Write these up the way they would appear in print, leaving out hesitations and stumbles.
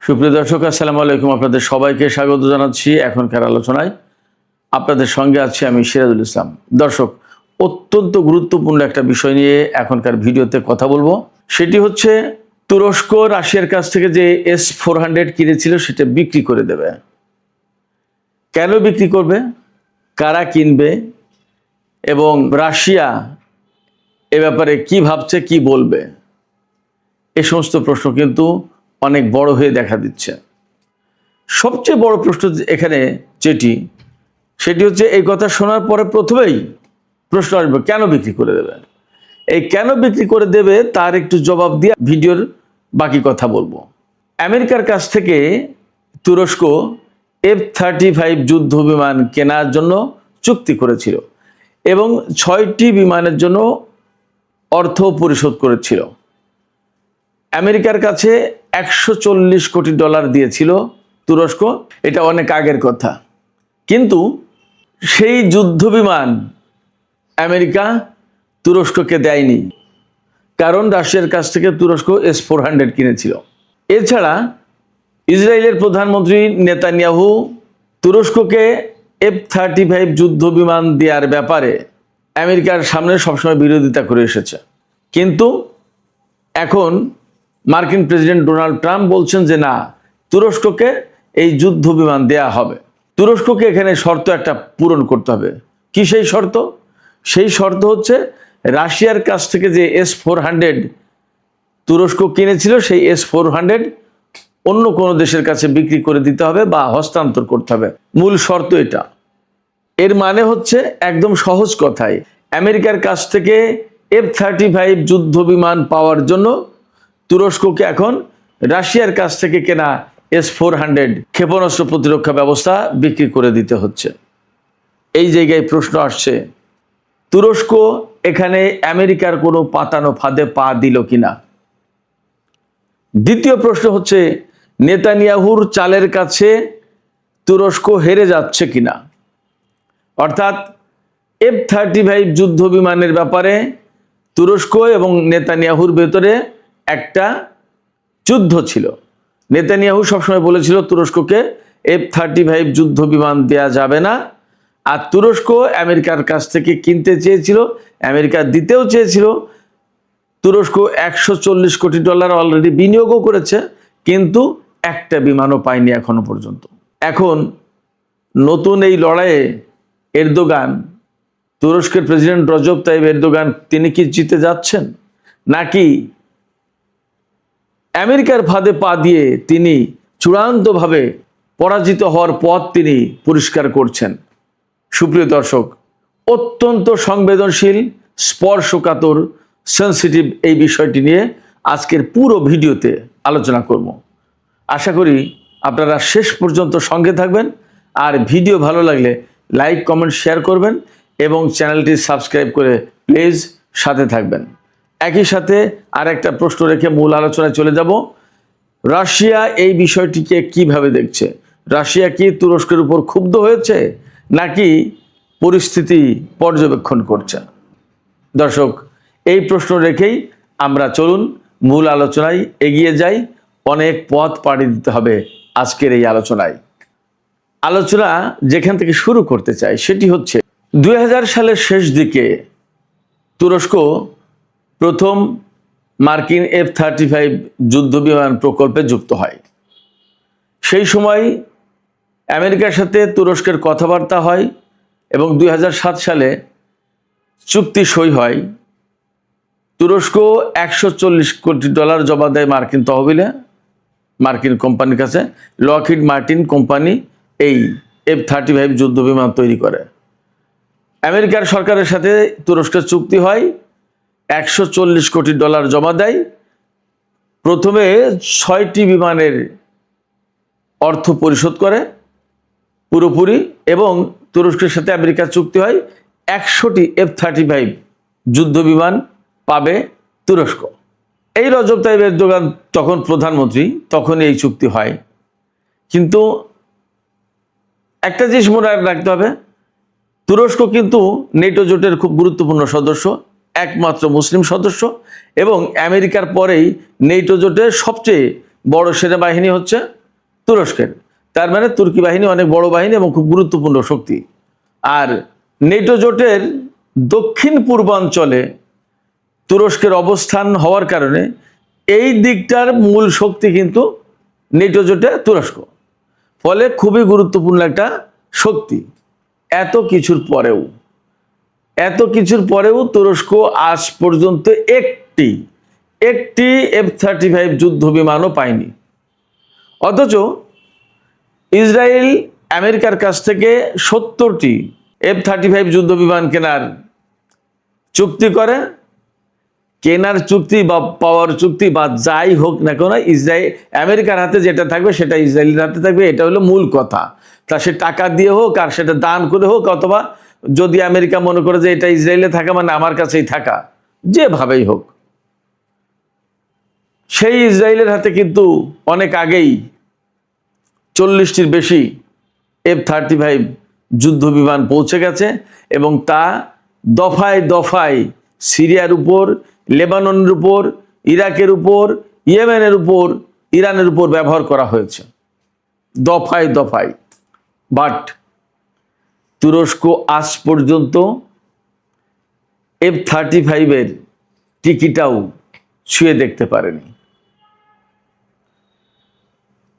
সুপ্রিয় দর্শক, আসসালামু আলাইকুম। আপনাদের সবাইকে স্বাগত জানাচ্ছি এখনকার আলোচনায়। আপনাদের সঙ্গে আছি আমি সিরাজুল ইসলাম। দর্শক, অত্যন্ত গুরুত্বপূর্ণ একটা বিষয় নিয়ে এখনকার ভিডিওতে কথা বলবো। সেটি হচ্ছে তুরস্ক রাশিয়ার কাছ থেকে যে S-400 কিনেছিল সেটা বিক্রি করে দেবে। কেন বিক্রি করবে, কারা কিনবে এবং রাশিয়া এ ব্যাপারে কি ভাবছে, কি বলবে, এই সমস্ত প্রশ্ন কিন্তু অনেক বড় হয়ে দেখা দিচ্ছে। সবচেয়ে বড় প্রশ্ন এখানে সেটি হচ্ছে এই কথা শোনার পরে প্রথমেই প্রশ্ন আসবে কেন বিক্রি করে দেবে। এই কেন বিক্রি করে দেবে তার একটু জবাব দিয়ে ভিডিওর বাকি কথা বলবো। আমেরিকার কাছ থেকে তুরস্ক F-35 যুদ্ধ বিমান কেনার জন্য চুক্তি করেছিল এবং 6টি বিমানের জন্য অর্থ পরিশোধ করেছিল। আমেরিকার কাছে $140 কোটি দিয়েছিল তুরস্ক। এটা অনেক আগের কথা, কিন্তু সেই যুদ্ধ বিমান আমেরিকা তুরস্ককে দেয়নি, কারণ রাশিয়ার কাছ থেকে তুরস্ক S-400 কিনেছিল। এছাড়া ইসরায়েলের প্রধানমন্ত্রী নেতানিয়াহু তুরস্ককে F-35 যুদ্ধ বিমান দেওয়ার ব্যাপারে আমেরিকার সামনে সবসময় বিরোধিতা করে এসেছে, কিন্তু এখন মার্কিন প্রেসিডেন্ট ডোনাল্ড ট্রাম্প বলছেন যে না, তুরস্ককে এই যুদ্ধ বিমান দেয়া হবে। তুরস্ককে এখানে শর্ত একটা পূরণ করতে হবে। কি সেই শর্ত? সেই শর্ত হচ্ছে রাশিয়ার কাছ থেকে যে S-400 তুরস্ক কিনেছিল সেই S-400 অন্য কোনো দেশের কাছে বিক্রি করে দিতে হবে বা হস্তান্তর করতে হবে। মূল শর্ত এটা। এর মানে হচ্ছে একদম সহজ কথায়, আমেরিকার কাছ থেকে F-35 যুদ্ধ বিমান পাওয়ার জন্য তুরস্ককে এখন রাশিয়ার কাছ থেকে কেনা S-400 ক্ষেপণাস্ত্র প্রতিরক্ষা ব্যবস্থা বিক্রি করে দিতে হচ্ছে। এই জায়গায় প্রশ্ন আসছে, তুরস্ক এখানে আমেরিকার কোনো পাতানো ফাঁদে পা দিল কিনা। দ্বিতীয় প্রশ্ন হচ্ছে, নেতানিয়াহুর চালের কাছে তুরস্ক হেরে যাচ্ছে কিনা। অর্থাৎ F-35 যুদ্ধ বিমানের ব্যাপারে তুরস্ক এবং নেতানিয়াহুর ভেতরে একটা যুদ্ধ ছিল। নেতানিয়াহু সবসময় বলেছিল তুরস্ককে F-35 যুদ্ধ বিমান দেয়া যাবে না, আর তুরস্ক আমেরিকার কাছ থেকে কিনতে চেয়েছিল, আমেরিকা দিতেও চেয়েছিল। তুরস্ক $140 কোটি অলরেডি বিনিয়োগও করেছে, কিন্তু একটা বিমানও পায়নি এখনো পর্যন্ত। এখন নতুন এই লড়াইয়ে এরদোগান, তুরস্কের প্রেসিডেন্ট রজব তাইব এরদোগান, তিনি কি জিতে যাচ্ছেন, নাকি আমেরিকার ফাঁদে পা দিয়ে তিনি চূড়ান্তভাবে পরাজিত হওয়ার পথ তিনি পরিষ্কার করছেন? সুপ্রিয় দর্শক, অত্যন্ত সংবেদনশীল, স্পর্শকাতর, সেন্সিটিভ এই বিষয়টি নিয়ে আজকের পুরো ভিডিওতে আলোচনা করব। আশা করি আপনারা শেষ পর্যন্ত সঙ্গে থাকবেন, আর ভিডিও ভালো লাগলে লাইক, কমেন্ট, শেয়ার করবেন এবং চ্যানেলটি সাবস্ক্রাইব করে প্লিজ সাথে থাকবেন। একই সাথে আর একটা প্রশ্ন রেখে মূল আলোচনায় চলে যাব। রাশিয়া এই বিষয়টিকে কিভাবে দেখছে? রাশিয়া কি তুরস্কের উপর ক্ষুব্ধ হয়েছে, নাকি পরিস্থিতি পর্যবেক্ষণ করছে? দর্শক, এই প্রশ্ন রেখেই আমরা চলুন মূল আলোচনায় এগিয়ে যাই। অনেক পথ পাড়ি দিতে হবে আজকের এই আলোচনায়। আলোচনা যেখান থেকে শুরু করতে চাই সেটি হচ্ছে 2000 সালের শেষ দিকে তুরস্ক প্রথম মার্কিন F-35 যুদ্ধ বিমান প্রকল্পে যুক্ত হয়। সেই সময় আমেরিকার সাথে তুরস্কের কথাবার্তা হয় এবং 2007 সালে চুক্তি সই হয়। তুরস্ক $140 কোটি জমা দেয় মার্কিন তহবিলে, মার্কিন কোম্পানির কাছে। লকহিড মার্টিন কোম্পানি এই F-35 যুদ্ধ বিমান তৈরি করে। আমেরিকার সরকারের সাথে তুরস্কের চুক্তি হয়, $140 কোটি জমা দেয়। প্রথমে 6টি বিমানের অর্থ পরিশোধ করে পুরোপুরি, এবং তুরস্কের সাথে আমেরিকার চুক্তি হয় 100টি F-35 যুদ্ধ বিমান পাবে তুরস্ক। এই রজব তাইব এরদোগান তখন প্রধানমন্ত্রী, তখন এই চুক্তি হয়। কিন্তু একটা জিনিস মনে রাখতে হবে, তুরস্ক কিন্তু নেটো জোটের খুব গুরুত্বপূর্ণ সদস্য, একমাত্র মুসলিম সদস্য, এবং আমেরিকার পরেই নেটো জোটের সবচেয়ে বড় সেনাবাহিনী হচ্ছে তুরস্কের। তার মানে তুর্কি বাহিনী অনেক বড় বাহিনী এবং খুব গুরুত্বপূর্ণ শক্তি। আর নেটো জোটের দক্ষিণ পূর্বাঞ্চলে তুরস্কের অবস্থান হওয়ার কারণে এই দিকটার মূল শক্তি কিন্তু নেটো জোটে তুরস্ক, ফলে খুবই গুরুত্বপূর্ণ একটা শক্তি। এত কিছুর পরেও তুরস্ক আজ পর্যন্ত একটি F-35 যুদ্ধ বিমানও পায়নি। অথচ ইসরায়েল আমেরিকার কাছ থেকে 70টি F-35 যুদ্ধ বিমান কেনার চুক্তি করে। কেনার চুক্তি বা পাওয়ার চুক্তি বা যাই হোক না কেন, আমেরিকার হাতে যেটা থাকবে সেটা ইসরায়েলের হাতে থাকবে, এটা হলো মূল কথা। তা সে টাকা দিয়ে হোক আর সেটা দান করে হোক, অথবা যদি আমেরিকা মনে করে যে এটা ইসরায়েলে থাকা মানে আমার কাছেই থাকা, যেভাবেই হোক, সেই ইসরায়েলের হাতে কিন্তু অনেক আগেই 40টির বেশি F-35 যুদ্ধ বিমান পৌঁছে গেছে এবং তা দফায় দফায় সিরিয়ার উপর, লেবাননের উপর, ইরাকের উপর, ইয়েমেনের উপর, ইরানের উপর ব্যবহার করা হয়েছে দফায় দফায়। বাট তুরস্ক আজ পর্যন্ত F-35 টিকিটাও ছুঁয়ে দেখতে পারেনি।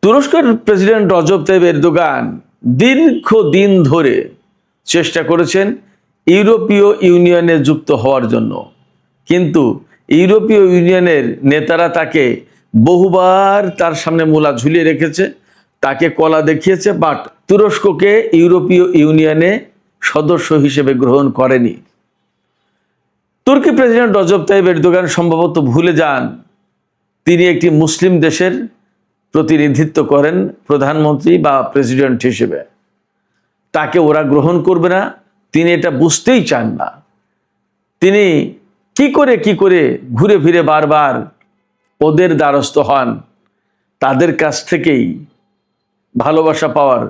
তুরস্কের প্রেসিডেন্ট রজব তাইয়িপ এরদোগান দীর্ঘদিন ধরে চেষ্টা করেছেন ইউরোপীয় ইউনিয়নে যুক্ত হওয়ার জন্য, কিন্তু ইউরোপীয় ইউনিয়নের নেতারা তাকে বহুবার তার সামনে মূলা ঝুলিয়ে রেখেছে, তাকে কলা দেখিয়েছে, বাট তুরস্ককে ইউরোপীয় ইউনিয়নে সদস্য হিসেবে গ্রহণ করেনি। তুর্কি প্রেসিডেন্ট রজব তাইয়িপ এরদোগান সম্ভবত ভুলে যান তিনি একটি মুসলিম দেশের প্রতিনিধিত্ব করেন প্রধানমন্ত্রী বা প্রেসিডেন্ট হিসেবে। তাকে ওরা গ্রহণ করবে না, তিনি এটা বুঝতেই চান না। তিনি কি করে ঘুরে ফিরে বারবার ওদের দ্বারস্থ হন, তাদের কাছ থেকেই ভালোবাসা পাওয়ার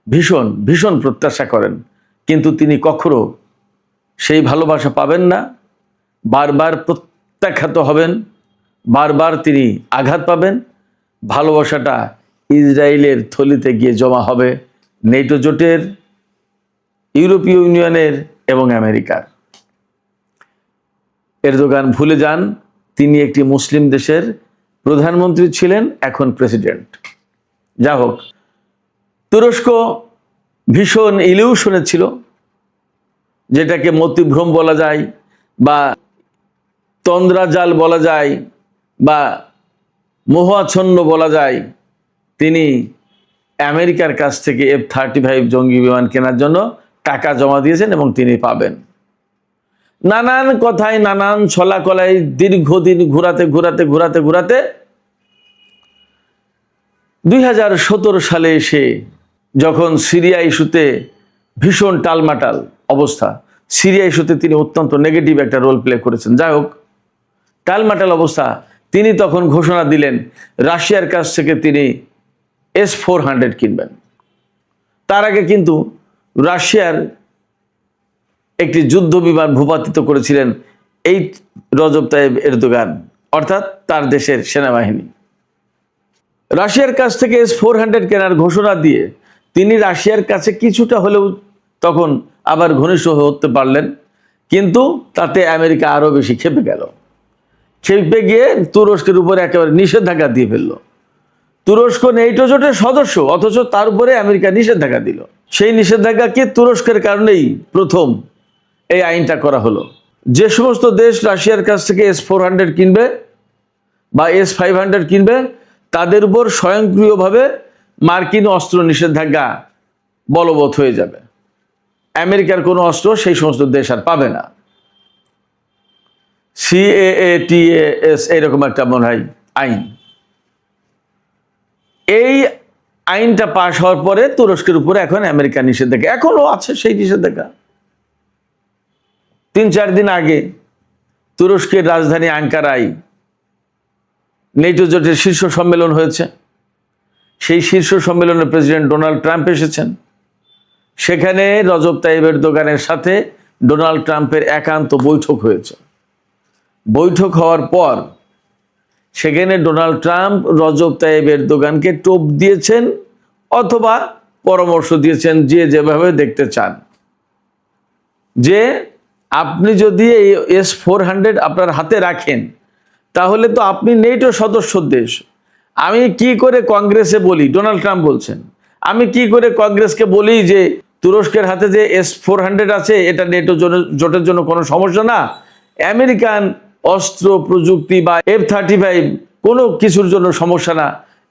ভীষণ ভীষণ প্রত্যাশা করেন, কিন্তু তিনি কখনো সেই ভালোবাসা পাবেন না। বারবার প্রত্যাখ্যাত হবেন, বারবার তিনি আঘাত পাবেন। ভালোবাসাটা ইসরায়েলের থলিতে গিয়ে জমা হবে নেটো জোটের, ইউরোপীয় ইউনিয়নের এবং আমেরিকার। এরদোগান ভুলে যান তিনি একটি মুসলিম দেশের প্রধানমন্ত্রী ছিলেন, এখন প্রেসিডেন্ট। যা হোক, তুরস্ক ভীষণ ইলিউশনে ছিল, যেটাকে মতিভ্রম বলা যায় বা তন্দ্রাজাল বলা যায় বা মোহাচ্ছন্ন বলা যায়। তিনি আমেরিকার কাছ থেকে F-35 জঙ্গি বিমান কেনার জন্য টাকা জমা দিয়েছেন এবং তিনি পাবেন। নানান কথায়, নানান ছলাকলায় দীর্ঘদিন ঘুরাতে 2017 সালে এসে যখন সিরিয়া ইস্যুতে ভীষণ টালমাটাল অবস্থা, সিরিয়া ইস্যুতে তিনি অত্যন্ত নেগেটিভ একটা রোল প্লে করেছেন। যাই হোক, টালমাটাল অবস্থা, তিনি তখন ঘোষণা দিলেন রাশিয়ার কাছ থেকে তিনি S-400 কিনবেন। তার আগে কিন্তু রাশিয়ার একটি যুদ্ধ বিমান ভূপাতিত করেছিলেন এই রজব তাইয়িপ এরদোগান, অর্থাৎ তার দেশের সেনাবাহিনী। রাশিয়ার কাছ থেকে S-400 কেনার ঘোষণা দিয়ে তিনি রাশিয়ার কাছে কিছুটা হলেও তখন আবার ঘনিষ্ঠ হতে পারলেন, কিন্তু তাতে আমেরিকা আরো বেশি ক্ষেপে গেল। খেপে গিয়ে তুরস্কের উপরে একেবারে নিষেধাজ্ঞা দিয়ে ফেলল। তুরস্ক নেটো জোটের সদস্য, অথচ তার উপরে আমেরিকা নিষেধাজ্ঞা দিল। সেই নিষেধাজ্ঞাকে তুরস্কের কারণেই প্রথম এই আইনটা করা হলো। যে সমস্ত দেশ রাশিয়ার কাছ থেকে S-400 কিনবে বা S-500 কিনবে, তাদের উপর স্বয়ংক্রিয়ভাবে মার্কিন অস্ত্র নিষেধাজ্ঞা বলবৎ হয়ে যাবে। আমেরিকার কোনো অস্ত্র সেই সমস্ত দেশ আর পাবে না। CAATAS এরকম একটা মনে হয় আইন। এই আইনটা পাশ হওয়ার পরে তুরস্কের উপরে এখন আমেরিকা নিষেধাজ্ঞা এখনো আছে। সেই নিষেধাজ্ঞা 3-4 দিন আগে তুরস্কের রাজধানী আঙ্কারায় নেটো জোটের শীর্ষ সম্মেলন হয়েছে। সেই শীর্ষ সম্মেলনে প্রেসিডেন্ট ডোনাল্ড ট্রাম্প এসেছেন। সেখানে রজব তাইয়িপ এরদোগানের সাথে ডোনাল্ড ট্রাম্পের একান্ত বৈঠক হয়েছে। বৈঠক হওয়ার পর সেখানে ডোনাল্ড ট্রাম্প রজব তাইয়িপ এরদোগানকে টোপ দিয়েছেন অথবা পরামর্শ দিয়েছেন, যে যেভাবে দেখতে চান, যে আপনি যদি এই S-400 আপনার হাতে রাখেন তাহলে তো আপনি নেটো সদস্য দেশ। আমি কি করে কংগ্রেসে বলি, ডোনাল্ড ট্রাম্প বলছেন, আমি কি করে কংগ্রেসকে বলি যে তুরস্কের হাতে যে S-400 আছে এটা নেটো জোটের জন্য কোনো সমস্যা না, আমেরিকান অস্ত্র প্রযুক্তি বা F-35 কোনো কিছুর জন্য সমস্যা না,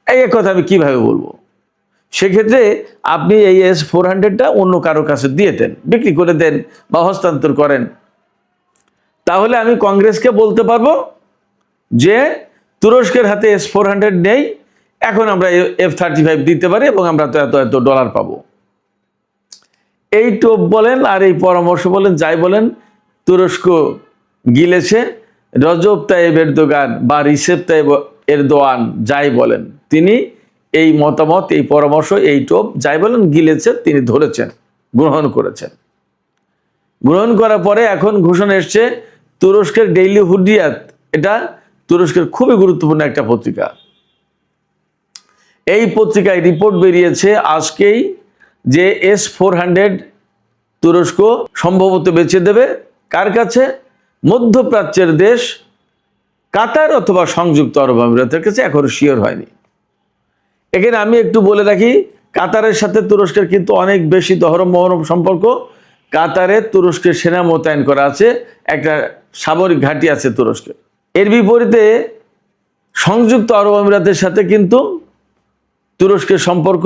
এই কথা আমি কিভাবে বলবো? সেক্ষেত্রে আপনি এই S-400টা অন্য কারো কাছে দিয়ে দেন, বিক্রি করে দেন বা হস্তান্তর করেন, তাহলে আমি কংগ্রেসকে বলতে পারবো যে তুরস্কের হাতে S-400 নেই, এখন আমরা F-35 দিতে পারি এবং আমরা তো এত এত ডলার পাবো। এই টোপ বলেন আর এই পরামর্শ বলেন, যাই বলেন, তুরস্ক গিলেছে। রজব তাইয়িপ এরদোগান বা রিসেপ তাইয়িপ এরদোয়ান যাই বলেন, তিনি এই মতামত, এই পরামর্শ, এই টোপ যাই বলেন গিলেছে, তিনি ধরেছেন, গ্রহণ করেছেন। গ্রহণ করার পরে এখন ঘোষণা এসছে তুরস্কের ডেইলি হুরিয়াত, এটা তুরস্কের খুবই গুরুত্বপূর্ণ একটা পত্রিকা। এই পত্রিকায় রিপোর্ট বেরিয়েছে আজকেই যে S-400 তুরস্ক সম্ভবত বেচে দেবে কার কাছে? মধ্যপ্রাচ্যের দেশ কাতার অথবা সংযুক্ত আরব আমিরাতের কাছে, এখনো শিওর হয়নি। এখানে আমি একটু বলে রাখি, কাতারের সাথে তুরস্কের কিন্তু অনেক বেশি দহরম মহরম সম্পর্ক। কাতারে তুরস্কের সেনা মোতায়েন করা আছে, একটা সামরিক ঘাঁটি আছে তুরস্কের। এর বিপরীতে সংযুক্ত আরব আমিরাতের সাথে কিন্তু তুরস্কের সম্পর্ক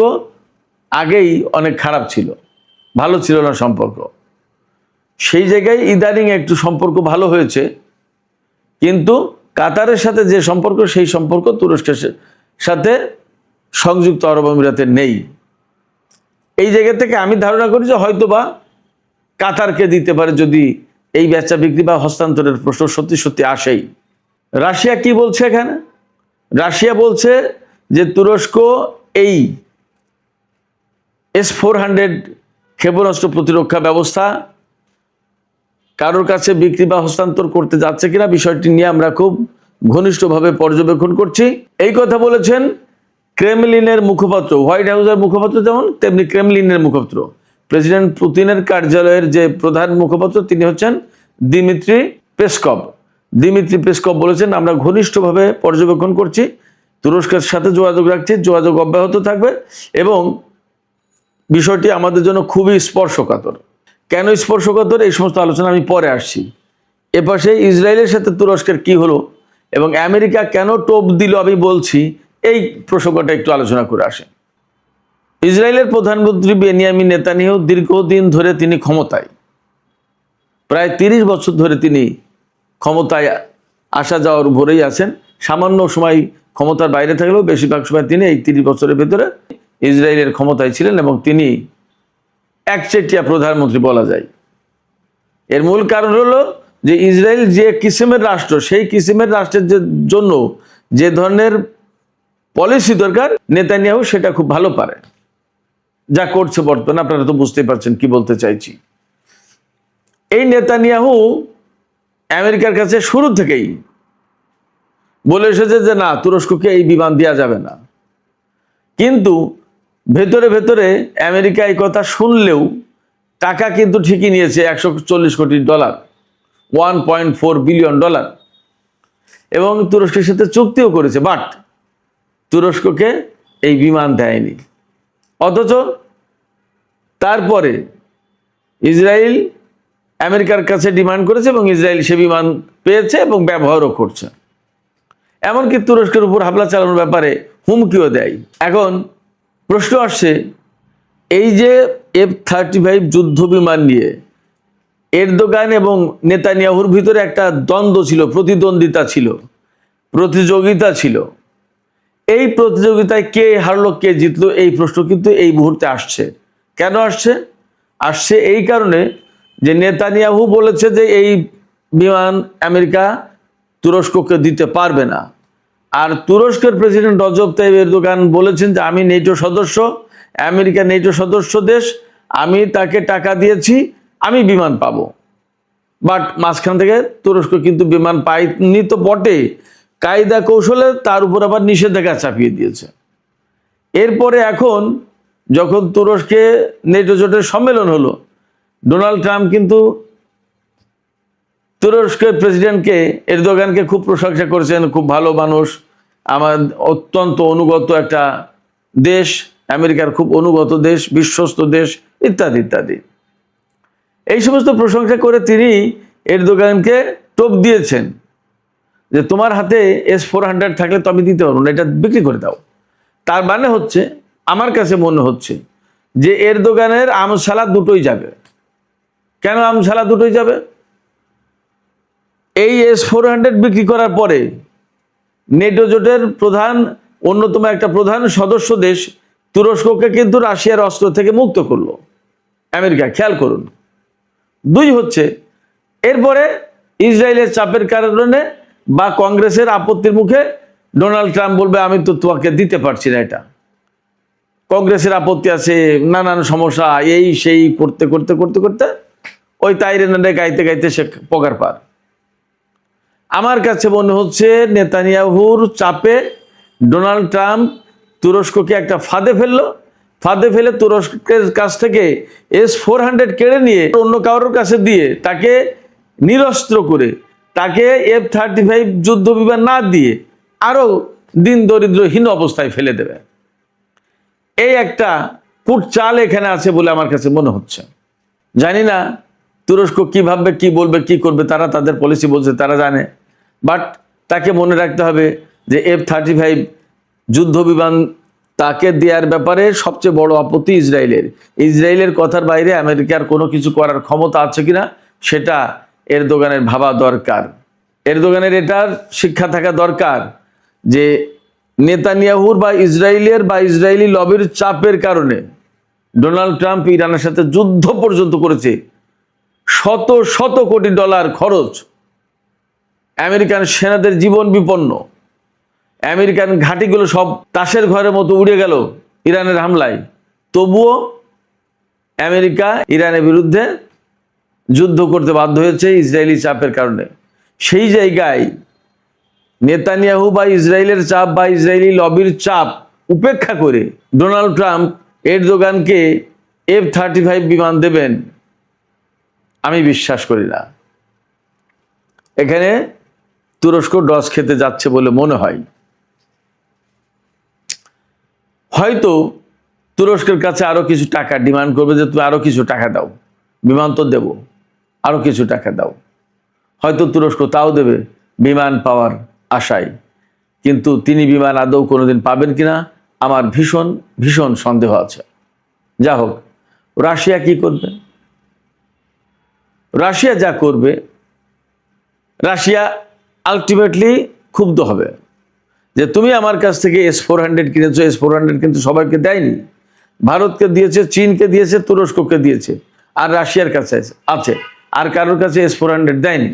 আগেই অনেক খারাপ ছিল, ভালো ছিল না সম্পর্ক। সেই জায়গায় ইদানিং একটু সম্পর্ক ভালো হয়েছে, কিন্তু কাতারের সাথে যে সম্পর্ক, সেই সম্পর্ক তুরস্কের সাথে সংযুক্ত আরব আমিরাতের নেই। এই জায়গা থেকে আমি ধারণা করি যে হয়তোবা কাতারকে দিতে পারে, যদি এই বেচা বিক্রি বা হস্তান্তরের প্রশ্ন সত্যি সত্যি আসেই। রাশিয়া কি বলছে এখানে? রাশিয়া বলছে যে তুরস্ক এই S-400 ক্ষেপণাস্ত্র প্রতিরক্ষা ব্যবস্থা কারোর কাছে বিক্রি বা হস্তান্তর করতে যাচ্ছে কিনা, বিষয়টি নিয়ে আমরা খুব ঘনিষ্ঠভাবে পর্যবেক্ষণ করছি। এই কথা বলেছেন ক্রেমলিনের মুখপাত্র, হোয়াইট হাউসের মুখপাত্র যেমন, তেমনি ক্রেমলিনের মুখপাত্র, প্রেসিডেন্ট পুতিনের কার্যালয়ের যে প্রধান মুখপাত্র, তিনি হচ্ছেন দিমিত্রি পেসকভ। দিমিত্রি পেসকভ বলেছেন, আমরা ঘনিষ্ঠভাবে পর্যবেক্ষণ করছি, তুরস্কের সাথে যোগাযোগ রাখছি, যোগাযোগ অব্যাহত থাকবে এবং বিষয়টি আমাদের জন্য খুবই স্পর্শকাতর। কেন স্পর্শকাতর, এই সমস্ত আলোচনা আমি পরে আসছি। এপাশে ইসরায়েলের সাথে তুরস্কের কি হলো এবং আমেরিকা কেন টোপ দিল আমি বলছি, এই প্রসঙ্গটা একটু আলোচনা করে আসে। ইসরায়েলের প্রধানমন্ত্রী বেনিয়ামিন নেতানিয়াহু দীর্ঘদিন ধরে তিনি ক্ষমতায়, প্রায় 30 বছর ধরে তিনি ক্ষমতায় আসা যাওয়ার উপরেই আছেন। সামান্য সময় ক্ষমতার বাইরে থাকলেও বেশিরভাগ সময় তিনি এই 30 বছরের ভেতরে ইসরায়েলের ক্ষমতায় ছিলেন এবং তিনি একচেটিয়া প্রধানমন্ত্রী বলা যায়। এর মূল কারণ হলো যে ইসরায়েল যে কিসিমের রাষ্ট্র, সেই কিসিমের রাষ্ট্রের জন্য যে ধরনের পলিসি দরকার, নেতানিয়াহু সেটা খুব ভালো পারে, যা করছে বর্তমানে। আপনারা তো বুঝতেই পারছেন কি বলতে চাইছি। এই নেতানিয়াহু আমেরিকার কাছে শুরু থেকেই বলে এসেছে যে না, তুরস্ককে এই বিমান দেওয়া যাবে না, কিন্তু ভেতরে ভেতরে আমেরিকা এই কথা শুনলেও টাকা কিন্তু ঠিকই নিয়েছে, $140 কোটি, $1.4 বিলিয়ন, এবং তুরস্কের সাথে চুক্তিও করেছে, বাট তুরস্ককে এই বিমান দেয়নি। অথচ তারপরে ইসরায়েল আমেরিকার কাছে ডিমান্ড করেছে এবং ইসরায়েল সে বিমান পেয়েছে এবং ব্যবহারও করছে, এমনকি তুরস্কের উপর হামলা চালানোর ব্যাপারে হুমকিও দেয়। এখন প্রশ্ন আসছে, এই যে F-35 যুদ্ধ বিমান নিয়ে এরদোগান এবং নেতানিয়াহুর ভিতরে একটা দ্বন্দ্ব ছিল, প্রতিদ্বন্দ্বিতা ছিল, প্রতিযোগিতা ছিল, এই প্রতিযোগিতায় কে হারলো কে জিতলো, এই প্রশ্ন কিন্তু এই মুহূর্তে আসছে। কেন আসছে? আসছে এই কারণে যে নেতানিয়াহু বলেছে যে এই বিমান আমেরিকা তুরস্ককে দিতে পারবে না, আর তুরস্কের প্রেসিডেন্ট রজব তাইয়িপ এরদোগান বলেছেন যে আমি নেটো সদস্য, আমেরিকা নেটো সদস্য দেশ, আমি তাকে টাকা দিয়েছি, আমি বিমান পাবো। বাট মাঝখান থেকে তুরস্ক কিন্তু বিমান পায়নি তো বটে, কায়দা কৌশলে তার উপর আবার নিষেধাজ্ঞা চাপিয়ে দিয়েছে। এরপরে এখন যখন তুরস্কে নেটো জোটের সম্মেলন হলো, ডোনাল্ড ট্রাম্প কিন্তু তুরস্কের প্রেসিডেন্টকে এরদোগানকে খুব প্রশংসা করেছেন, খুব ভালো মানুষ, আমার অত্যন্ত অনুগত একটা দেশ, আমেরিকার খুব অনুগত দেশ, বিশ্বস্ত দেশ, ইত্যাদি ইত্যাদি। এই সমস্ত প্রশংসা করে তিনি এরদোগানকে টোপ দিয়েছেন যে তোমার হাতে S-400 থাকলে তো আমি দিতে পারবো না, এটা বিক্রি করে দাও। তার মানে হচ্ছে, আমার কাছে মনে হচ্ছে যে এরদোগানের আমসালা দুটোই যাবে। কেন আমসালা দুটোই যাবে? এই S-400 বিক্রি করার পরে নেটো জোটের অন্যতম একটা প্রধান সদস্য দেশ তুরস্ককে কিন্তু রাশিয়ার অস্ত্র থেকে মুক্ত করলো আমেরিকা, খেয়াল করুন। দুই হচ্ছে, এরপরে ইসরায়েলের চাপের কারণে বা কংগ্রেসের আপত্তির মুখে ডোনাল্ড ট্রাম্প বলবে আমি তো তোমাকে দিতে পারছি না, এটা কংগ্রেসের আপত্তি আছে, নানান সমস্যা, এই সেই করতে করতে করতে করতে ওই তাইরেনারে গাইতে গাইতে সে পগার পার। আমার কাছে মনে হচ্ছে নেতানিয়াহুর চাপে ডোনাল্ড ট্রাম্প তুরস্ককে একটা ফাঁদে ফেলে তুরস্কের কাছ থেকে S-400 কেড়ে নিয়ে অন্য কারোর কাছে দিয়ে তাকে নিরস্ত্র করে, তাকে F-35 যুদ্ধ বিমান না দিয়ে আরো দিন দরিদ্রহীন অবস্থায় ফেলে দেবে। এই একটা কূট চাল এখানে আছে বলে আমার কাছে মনে হচ্ছে। জানি না তুরস্ক কি ভাববে, কি বলবে, কি করবে, তারা তাদের পলিসি বলছে, তারা জানে। বাট তাকে মনে রাখতে হবে যে F-35 যুদ্ধ বিমান তাকে দেওয়ার ব্যাপারে সবচেয়ে বড় আপত্তি ইসরায়েলের কথার বাইরে আমেরিকার কোনো কিছু করার ক্ষমতা আছে কিনা সেটা এরদোগানের ভাবা দরকার। এরদোগানের এটার শিক্ষা থাকা দরকার যে নেতানিয়াহুর বা ইসরায়েলি লবির চাপের কারণে ডোনাল্ড ট্রাম্প ইরানের সাথে যুদ্ধ পর্যন্ত করেছে। শত শত কোটি ডলার খরচ, আমেরিকান সেনাদের জীবন বিপন্ন, আমেরিকান ঘাঁটিগুলো সব তাসের ঘরের মতো উড়ে গেল ইরানের হামলায়। তবুও আমেরিকা ইরানের বিরুদ্ধে যুদ্ধ করতে বাধ্য হয়েছে ইসরায়েলি চাপের কারণে। সেই জায়গায় নেতানিয়াহু বা ইসরায়েলের চাপ বা ইসরায়েলি লবির চাপ উপেক্ষা করে ডোনাল্ড ট্রাম্প এরদোগানকে F-35 বিমান দেবেন, আমি বিশ্বাস করি না। এখানে তুরস্ক ডস খেতে যাচ্ছে বলে মনে হয়। হয়তো তুরস্কের কাছে আরো কিছু টাকা ডিমান্ড করবে যে তুমি আরো কিছু টাকা দাও, বিমান তো দেব, আরো কিছু টাকা দাও। হয়তো তুরস্ক তাও দেবে বিমান পাওয়ার আশায়, কিন্তু তিনি বিমান আদৌ কোনোদিন পাবেন কিনা আমার ভীষণ ভীষণ সন্দেহ আছে। যা হোক, রাশিয়া কি করবে? রাশিয়া যা করবে, রাশিয়া আলটিমেটলি ক্ষুব্ধ হবে যে তুমি আমার কাছ থেকে S-400 কিনেছো। S-400 কিন্তু সবাইকে দেয়নি, ভারতকে দিয়েছে, চীনকে দিয়েছে, তুরস্ককে দিয়েছে, আর রাশিয়ার কাছে আছে, আর কারোর কাছে S-400 দেয়নি।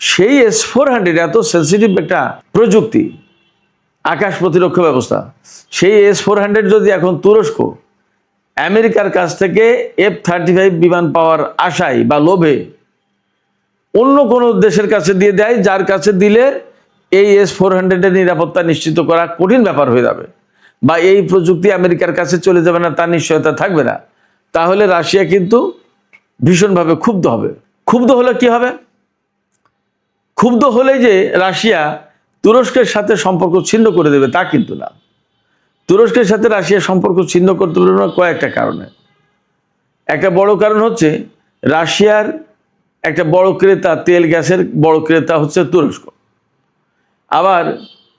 সেই S-400 এত সেন্সিটিভ একটা প্রযুক্তি, আকাশ প্রতিরক্ষা ব্যবস্থা, সেই S-400 যদি এখন তুরস্ক আমেরিকার কাছ থেকে F-35 বিমান পাওয়ার আশায় বা লোভে অন্য কোনো দেশের কাছে দিয়ে দেয়, যার কাছে দিলে এই S-400 এর নিরাপত্তা নিশ্চিত করা কঠিন ব্যাপার হয়ে যাবে, বা এই প্রযুক্তি আমেরিকার কাছে চলে যাবে না, তার নিশ্চয়তা থাকবে না, তাহলে রাশিয়া কিন্তু ভীষণভাবে ক্ষুব্ধ হবে। ক্ষুব্ধ হলে কি হবে? ক্ষুব্ধ হলে যে রাশিয়া তুরস্কের সাথে সম্পর্ক ছিন্ন করে দেবে তা কিন্তু না। তুরস্কের সাথে রাশিয়া সম্পর্ক ছিন্ন করতে পারবে না কয়েকটা কারণে। একটা বড় কারণ হচ্ছে রাশিয়ার একটা বড় ক্রেতা, তেল গ্যাসের বড় ক্রেতা হচ্ছে তুরস্ক। আবার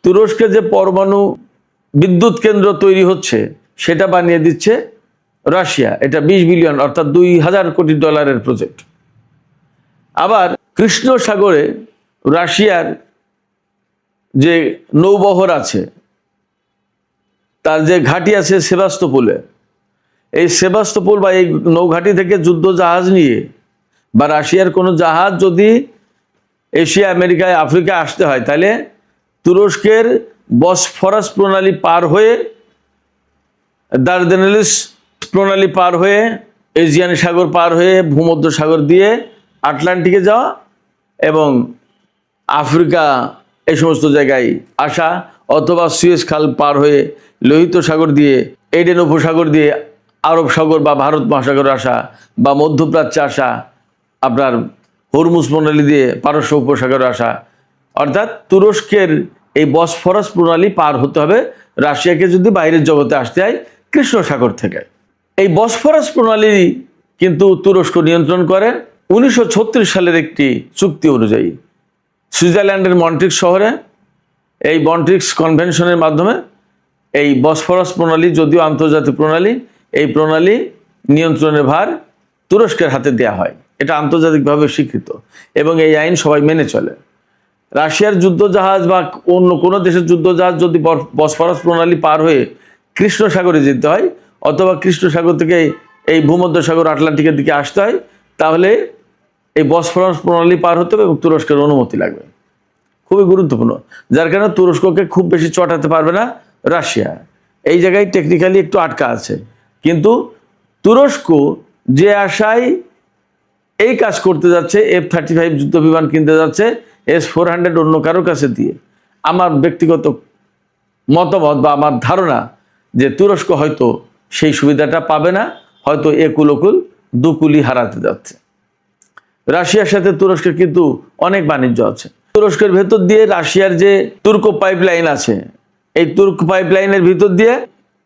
তুরস্কে যে পরমাণু বিদ্যুৎ কেন্দ্র তৈরি হচ্ছে সেটা বানিয়ে দিচ্ছে রাশিয়া। এটা 20 বিলিয়ন অর্থাৎ $2000 কোটি প্রজেক্ট। আবার কৃষ্ণ সাগরে রাশিয়ার যে নৌবহর আছে, তার যে ঘাঁটি আছে সেভাস্তোপোলে, এই সেভাস্তোপোল বা এই নৌঘাঁটি থেকে যুদ্ধ জাহাজ নিয়ে বা রাশিয়ার কোনো জাহাজ যদি এশিয়া, আমেরিকায়, আফ্রিকা আসতে হয়, তাহলে তুরস্কের বসফরাস প্রণালী পার হয়ে, দারদানেলিস প্রণালী পার হয়ে, এজিয়ান সাগর পার হয়ে, ভূমধ্য সাগর দিয়ে আটলান্টিকে যাওয়া এবং আফ্রিকা এই সমস্ত জায়গায় আসা, অথবা সুয়েজ খাল পার হয়ে লোহিত সাগর দিয়ে, এডেন উপসাগর দিয়ে আরব সাগর বা ভারত মহাসাগরে আসা, বা মধ্যপ্রাচ্যে আসা, আপনার হরমুজ প্রণালী দিয়ে পারস্য উপসাগরে আসা, অর্থাৎ তুরস্কের এই বসফরাস প্রণালী পার হতে হবে রাশিয়াকে যদি বাইরের জগতে আসতে হয় কৃষ্ণ সাগর থেকে। এই বসফরাস প্রণালী কিন্তু তুরস্ক নিয়ন্ত্রণ করে 1936 সালের একটি চুক্তি অনুযায়ী। সুইজারল্যান্ডের মন্ট্রিক্স শহরে এই মন্ট্রিক্স কনভেনশনের মাধ্যমে এই বসফরাস প্রণালী, যদিও আন্তর্জাতিক প্রণালী, এই প্রণালী নিয়ন্ত্রণের ভার তুরস্কের হাতে দেয়া হয়। এটা আন্তর্জাতিকভাবে স্বীকৃত এবং এই আইন সবাই মেনে চলে। রাশিয়ার যুদ্ধজাহাজ বা অন্য কোনো দেশের যুদ্ধজাহাজ যদি বসফরাস প্রণালী পার হয়ে কৃষ্ণ সাগরে যেতে হয়, অথবা কৃষ্ণ সাগর থেকে এই ভূমধ্যসাগর আটলান্টিকের দিকে আসতে হয়, তাহলে এই বসফরাস প্রণালী পার হতে হবে এবং তুরস্কের অনুমতি লাগবে। খুবই গুরুত্বপূর্ণ, যার কারণে তুরস্ককে খুব বেশি চটাতে পারবে না রাশিয়া। এই জায়গায় টেকনিক্যালি একটু আটকা আছে, কিন্তু তুরস্ক যে আশায় এই কাজ করতে যাচ্ছে, F-35 যুদ্ধ বিমান কিনতে যাচ্ছে S-400 অন্য কারোর কাছে দিয়ে, আমার ব্যক্তিগত মতামত বা আমার ধারণা যে তুরস্ক হয়তো সেই সুবিধাটা পাবে না, হয়তো একুল দুকুলি হারাতে যাচ্ছে। রাশিয়ার সাথে তুরস্কের কিন্তু অনেক বাণিজ্য আছে। তুরস্কের ভেতর দিয়ে রাশিয়ার যে তুর্ক পাইপলাইন আছে, এই তুর্ক পাইপলাইনের ভিতর দিয়ে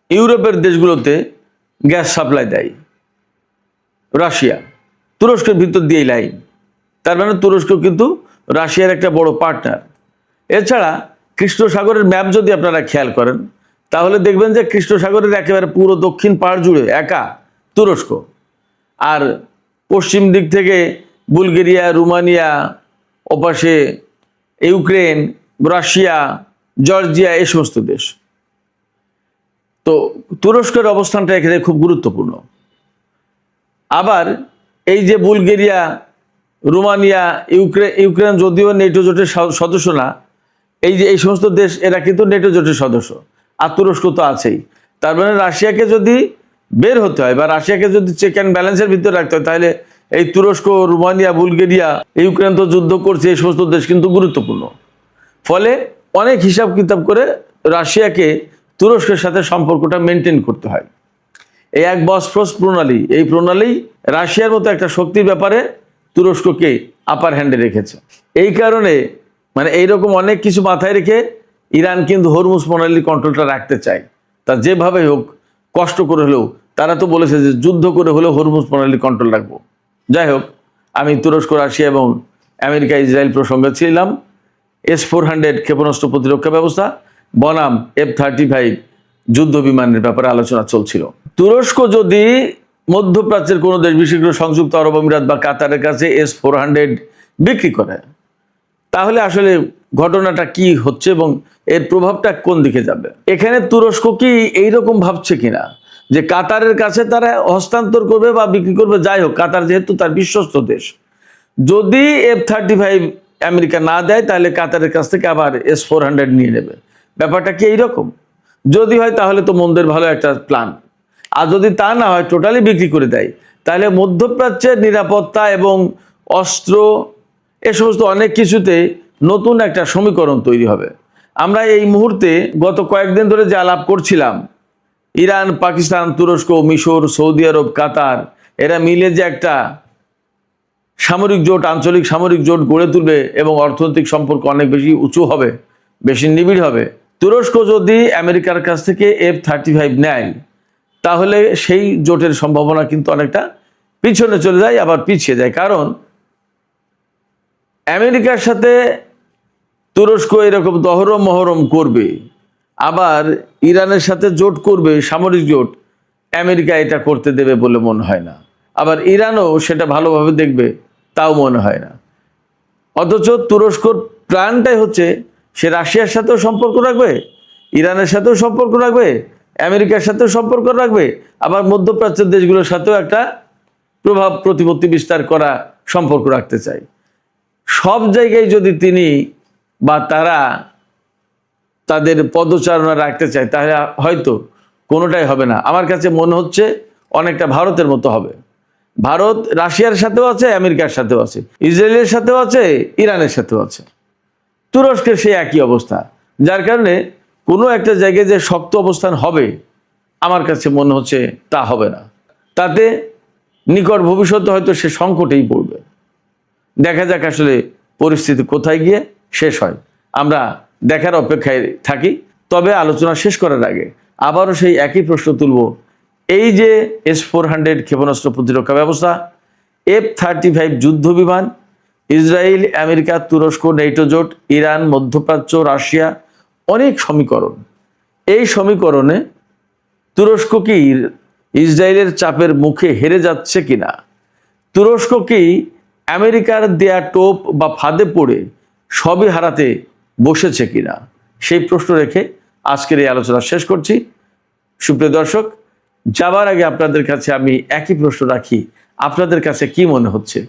ইউরোপের দেশগুলোতে গ্যাস সাপ্লাই দেয় রাশিয়া, তুরস্কের ভিতর দিয়েই লাইন। তার মানে তুরস্ক কিন্তু রাশিয়ার একটা বড় পার্টনার। এছাড়া কৃষ্ণ সাগরের ম্যাপ যদি আপনারা খেয়াল করেন, তাহলে দেখবেন যে কৃষ্ণ সাগরের একেবারে পুরো দক্ষিণ পাড় জুড়ে একা তুরস্ক, আর পশ্চিম দিক থেকে বুলগেরিয়া, রোমানিয়া, ওপাশে ইউক্রেন, রাশিয়া, জর্জিয়া, এই সমস্ত দেশ। তো তুরস্কের অবস্থানটা এখানে খুব গুরুত্বপূর্ণ। আবার এই যে বুলগেরিয়া, রোমানিয়া, ইউক্রেন যদিও নেটো জোটের সদস্য না, এই সমস্ত দেশ এরা কিন্তু নেটো জোটের সদস্য, আর তুরস্ক তো আছেই। তার মানে রাশিয়াকে যদি বের হতে হয় বা রাশিয়াকে যদি চেক অ্যান্ড ব্যালেন্সের ভিতরে রাখতে হয়, তাহলে এই তুরস্ক, রোমানিয়া, বুলগেরিয়া, ইউক্রেন তো যুদ্ধ করছে, এই সমস্ত দেশ কিন্তু গুরুত্বপূর্ণ। ফলে অনেক হিসাব কিতাব করে রাশিয়াকে তুরস্কের সাথে সম্পর্কটা মেনটেন করতে হয়। এই এক বসফরাস প্রণালী, এই প্রণালী রাশিয়ার মতো একটা শক্তির ব্যাপারে তুরস্ককে আপার হ্যান্ডে রেখেছে। এই কারণে মানে এইরকম অনেক কিছু মাথায় রেখে ইরান কিন্তু হরমুজ প্রণালীর কন্ট্রোলটা রাখতে চায়। তা যেভাবে হোক কষ্ট করে হলেও, তারা তো বলেছে যে যুদ্ধ করে হলেও হরমুজ প্রণালীর কন্ট্রোল রাখবো। যাই হোক, আমি তুরস্ক, রাশিয়া এবং আমেরিকা, ইসরায়েল প্রসঙ্গে ছিলাম। S-400 ক্ষেপণাস্ত্র প্রতিরক্ষা ব্যবস্থা বনাম F-35 যুদ্ধ বিমানের ব্যাপারে আলোচনা চলছিল। তুরস্ক যদি মধ্যপ্রাচ্যের কোনো দেশ, বিশেষ করে সংযুক্ত আরব আমিরাত বা কাতারের কাছে S-400 বিক্রি করে, তাহলে আসলে ঘটনাটা কি হচ্ছে এবং এর প্রভাবটা কোন দিকে যাবে? এখানে তুরস্ক কি এইরকম ভাবছে কিনা যে কাতারের কাছে তারা হস্তান্তর করবে বা বিক্রি করবে? যাই হোক, কাতার যেহেতু তার বিশ্বস্ত দেশ, যদি F-35 আমেরিকা না দেয়, তাহলে কাতারের কাছ থেকে আবার S-400 নিয়ে নেবে। ব্যাপারটা কি এইরকম? যদি হয় তাহলে তো মন্দের ভালো একটা প্ল্যান, আর যদি তা না হয়, টোটালি বিক্রি করে দেয়, তাহলে মধ্যপ্রাচ্যের নিরাপত্তা এবং অস্ত্র, এ সমস্ত অনেক কিছুতে নতুন একটা সমীকরণ তৈরি হবে। আমরা এই মুহূর্তে গত কয়েকদিন ধরে যে আলাপ করছিলাম, ইরান, পাকিস্তান, তুরস্ক, মিশর, সৌদি আরব, কাতার, এরা মিলে যে একটা সামরিক জোট, আঞ্চলিক সামরিক জোট গড়ে তুলবে এবং অর্থনৈতিক সম্পর্ক অনেক বেশি উঁচু হবে, বেশি নিবিড় হবে। তুরস্ক যদি আমেরিকার কাছ থেকে F-35 নেয়, তাহলে সেই জোটের সম্ভাবনা কিন্তু অনেকটা পিছনে চলে যায়, আবার পিছিয়ে যায়। কারণ আমেরিকার সাথে তুরস্ক এরকম দহরম মহরম করবে, আবার ইরানের সাথে জোট করবে, সামরিক জোট, আমেরিকা এটা করতে দেবে বলে মনে হয় না। আবার ইরানও সেটা ভালোভাবে দেখবে, তাও মনে হয় না। অথচ তুরস্কর প্ল্যানটাই হচ্ছে সে রাশিয়ার সাথেও সম্পর্ক রাখবে, ইরানের সাথেও সম্পর্ক রাখবে, আমেরিকার সাথেও সম্পর্ক রাখবে, আবার মধ্যপ্রাচ্যের দেশগুলোর সাথেও একটা প্রভাব প্রতিপত্তি বিস্তার করা সম্পর্ক রাখতে চায়। সব জায়গায় যদি তিনি বা তারা তাদের পদচারণা রাখতে চায়, তাহলে হয়তো কোনোটাই হবে না। আমার কাছে মনে হচ্ছে অনেকটা ভারতের মতো হবে। ভারত রাশিয়ার সাথেও আছে, আমেরিকার সাথেও আছে, ইসরায়েলের সাথেও আছে, ইরানের সাথেও আছে। তুরস্কের সেই একই অবস্থা, যার কারণে কোনো একটা জায়গায় যে শক্ত অবস্থান হবে আমার কাছে মনে হচ্ছে তা হবে না। তাতে নিকট ভবিষ্যতে হয়তো সে সংকটেই পড়বে। দেখা যাক আসলে পরিস্থিতি কোথায় গিয়ে শেষ হয়, আমরা দেখার অপেক্ষায় থাকি। তবে আলোচনা শেষ করার আগে আবারও সেই একই প্রশ্ন তুলব, এই যে S-400 ক্ষেপণাস্ত্র প্রতিরক্ষা ব্যবস্থা, F-35 যুদ্ধ বিমান, ইসরায়েল, আমেরিকা, তুরস্ক, নেটো জোট, ইরান, মধ্যপ্রাচ্য, রাশিয়া, অনেক সমীকরণ। এই সমীকরণে তুরস্ক কি ইসরায়েলের চাপের মুখে হেরে যাচ্ছে কিনা, তুরস্ক কি আমেরিকার দেয়া টোপ বা ফাঁদে পড়ে সবই হারাতে বসেছে কিনা, সেই প্রশ্ন রেখে আজকের এই আলোচনা শেষ করছি। সুপ্রিয় দর্শক, যাবার আগে আপনাদের কাছে আমি একই প্রশ্ন রাখি, আপনাদের কাছে কি মনে হচ্ছে,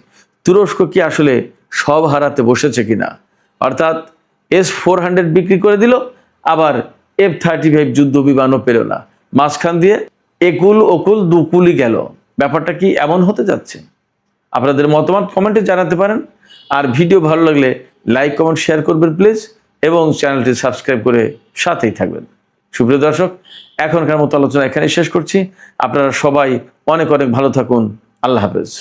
তুরস্ক কি আসলে সব হারাতে বসেছে কিনা? অর্থাৎ S-400 বিক্রি করে দিল, আবার F-35 যুদ্ধ বিমানও পেল না, মাঝখান দিয়ে একুল ওকুল দুকুলই গেল। ব্যাপারটা কি এমন হতে যাচ্ছে? আপনাদের মতামত কমেন্টে জানাতে পারেন। আর ভিডিও ভালো লাগলে লাইক, কমেন্ট, শেয়ার করবেন প্লিজ, এবং চ্যানেলটি সাবস্ক্রাইব করে সাথেই থাকবেন। সুপ্রিয় দর্শক, এখনকার মতো আলোচনা এখানে শেষ করছি। আপনারা সবাই অনেক অনেক ভালো থাকুন। আল্লাহ হাফেজ।